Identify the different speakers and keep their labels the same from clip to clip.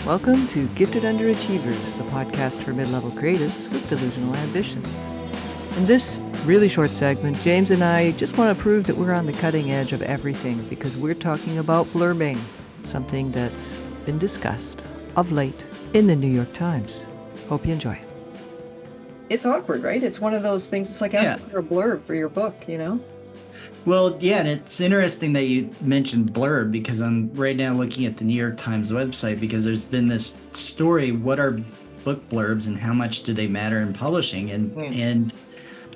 Speaker 1: Welcome to Gifted Underachievers, the podcast for mid-level creatives with delusional ambitions. In this really short segment, James and I just want to prove that we're on the cutting edge of everything because we're talking about blurbing, something that's been discussed of late in the New York Times. Hope you enjoy.
Speaker 2: It's awkward, right? It's one of those things. It's like asking for a blurb for your book, you know?
Speaker 3: Well, yeah, and it's interesting that you mentioned blurb because I'm right now looking at the New York Times website because there's been this story, what are book blurbs and how much do they matter in publishing? The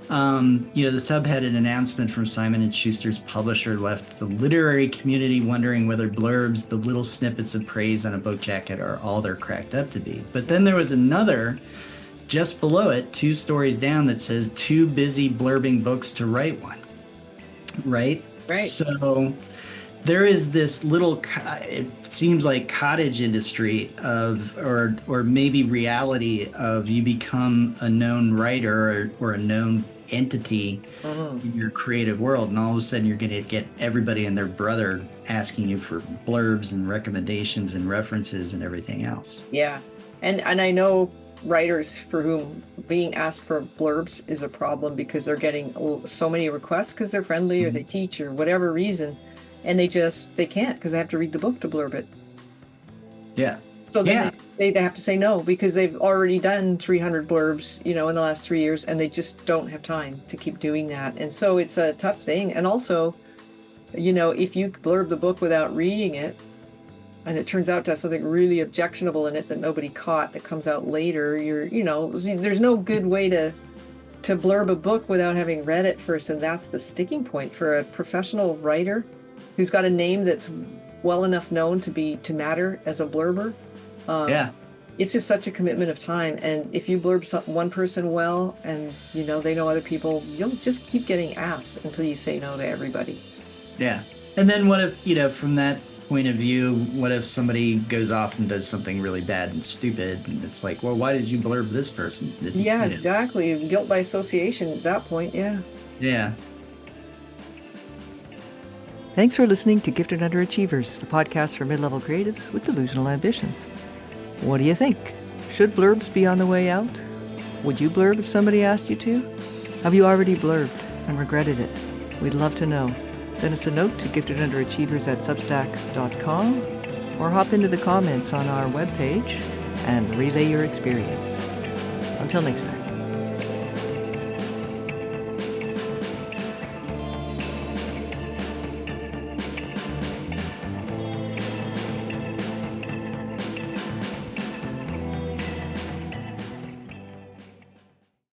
Speaker 3: subheaded announcement from Simon & Schuster's publisher left the literary community wondering whether blurbs, the little snippets of praise on a book jacket, are all they're cracked up to be. But then there was another just below it, 2 stories down, that says too busy blurbing books to write one. Right. So there is this little, it seems like cottage industry of, or maybe reality of you become a known writer or a known entity in your creative world. And all of a sudden you're going to get everybody and their brother asking you for blurbs and recommendations and references and everything else.
Speaker 2: Yeah. And I know writers for whom being asked for blurbs is a problem because they're getting so many requests because they're friendly or they teach or whatever reason, and they can't because they have to read the book to blurb it.
Speaker 3: Yeah.
Speaker 2: So then they have to say no because they've already done 300 blurbs, in the last 3 years, and they just don't have time to keep doing that. And so it's a tough thing. And also, if you blurb the book without reading it, and it turns out to have something really objectionable in it that nobody caught that comes out later, there's no good way to blurb a book without having read it first. And that's the sticking point for a professional writer who's got a name that's well enough known to matter as a blurber. It's just such a commitment of time. And if you blurb one person well and, they know other people, you'll just keep getting asked until you say no to everybody.
Speaker 3: Yeah. And then what if, from that point of view, what if somebody goes off and does something really bad and stupid, and it's like, well, why did you blurb this person?
Speaker 2: Exactly. Guilt by association at that point.
Speaker 3: Yeah.
Speaker 1: Thanks for listening to Gifted Underachievers, the podcast for mid-level creatives with delusional ambitions. What do you think? Should blurbs be on the way out? Would you blurb if somebody asked you to? Have you already blurbed and regretted it? We'd love to know. Send us a note to giftedunderachievers@substack.com or hop into the comments on our webpage and relay your experience. Until next time.